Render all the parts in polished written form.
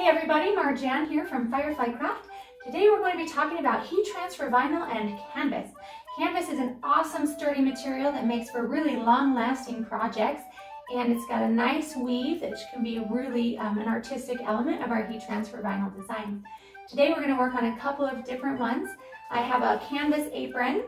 Hey everybody, Marjan here from Firefly Craft. Today we're going to be talking about heat transfer vinyl and canvas. Canvas is an awesome sturdy material that makes for really long-lasting projects, and it's got a nice weave that can be really an artistic element of our heat transfer vinyl design. Today we're going to work on a couple of different ones. I have a canvas apron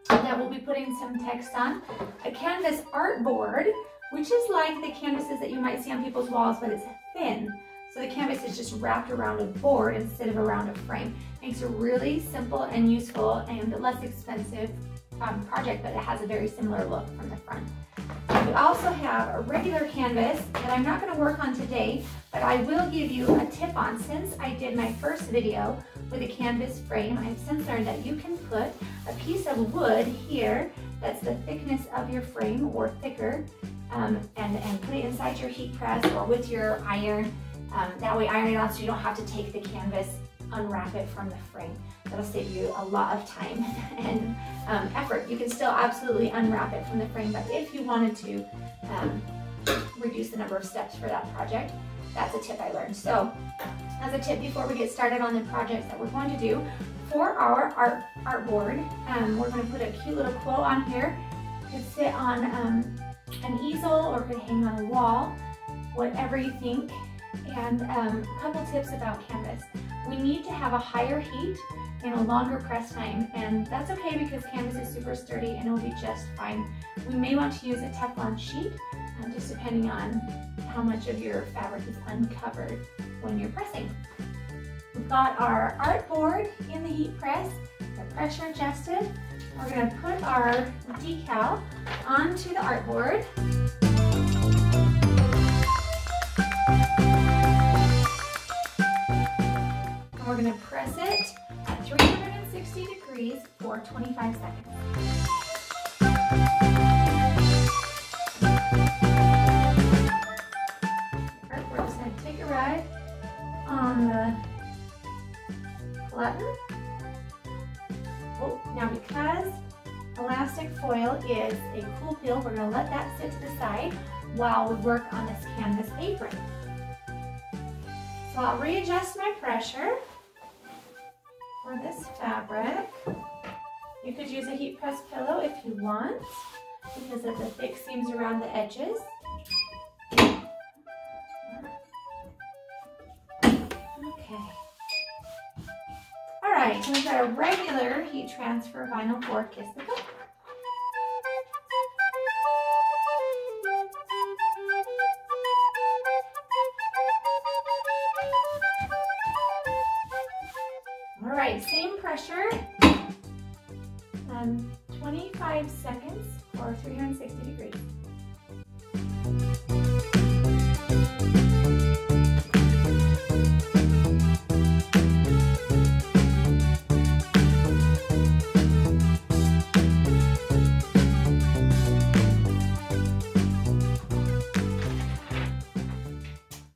that we'll be putting some text on, a canvas artboard, which is like the canvases that you might see on people's walls, but it's thin. So the canvas is just wrapped around a board instead of around a frame. Makes a really simple and useful and less expensive project, but it has a very similar look from the front. We also have a regular canvas that I'm not going to work on today, but I will give you a tip on. Since I did my first video with a canvas frame, I've since learned that you can put a piece of wood here that's the thickness of your frame or thicker, and put it inside your heat press or with your iron. That way iron it on so you don't have to take the canvas, unwrap it from the frame. That'll save you a lot of time and effort. You can still absolutely unwrap it from the frame, but if you wanted to reduce the number of steps for that project, that's a tip I learned. So as a tip before we get started on the projects that we're going to do, for our artboard, we're going to put a cute little quote on here. It could sit on an easel or could hang on a wall, whatever you think. And a couple tips about canvas. We need to have a higher heat and a longer press time, and that's okay because canvas is super sturdy and it will be just fine. We may want to use a Teflon sheet, just depending on how much of your fabric is uncovered when you're pressing. We've got our artboard in the heat press, they're pressure adjusted. We're going to put our decal onto the artboard. We're going to press it at 360 degrees for 25 seconds. We're just going to take a ride on the button. Oh, now because elastic foil is a cool peel, we're going to let that sit to the side while we work on this canvas apron. So I'll readjust my pressure for this fabric. You could use a heat press pillow if you want, because of the thick seams around the edges. Okay. All right, so we've got a regular heat transfer vinyl board. Kiss the cup. All right, same pressure, 25 seconds for 360 degrees.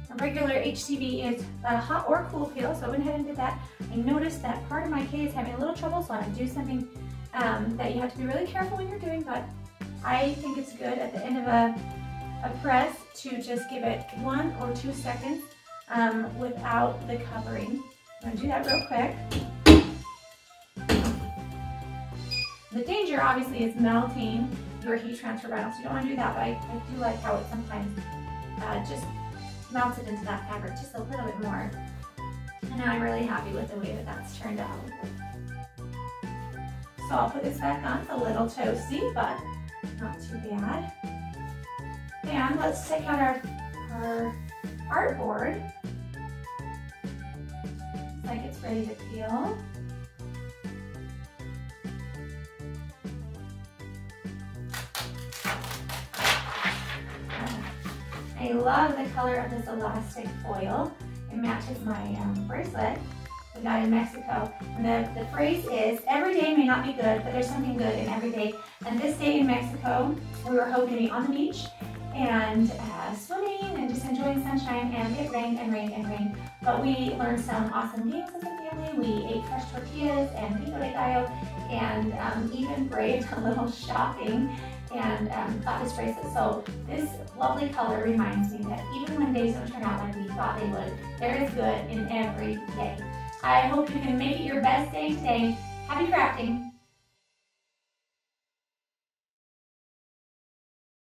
A regular HTV is a hot or cool peel, so I went ahead and did that. I noticed that part of my K is having a little trouble, so I'm going to do something that you have to be really careful when you're doing, but I think it's good at the end of a press to just give it 1 or 2 seconds without the covering. I'm going to do that real quick. The danger obviously is melting your heat transfer vinyl, so you don't want to do that, but I do like how it sometimes just melts it into that fabric just a little bit more. And now I'm really happy with the way that that's turned out. So I'll put this back on. It's a little toasty, but not too bad. And let's take out our artboard. Looks like it's ready to peel. I love the color of this elastic foil. It matches my bracelet we got in Mexico. And the phrase is, every day may not be good, but there's something good in every day. And this day in Mexico, we were hoping to be on the beach and swimming and just enjoying sunshine, and it rained and rained and rained. But we learned some awesome games as a family. We ate fresh tortillas and pico de gallo, and even braved a little shopping. and lapis bracelets. So this lovely color reminds me that even when days don't turn out like we thought they would, there is good in every day. I hope you can make it your best day today. Happy crafting!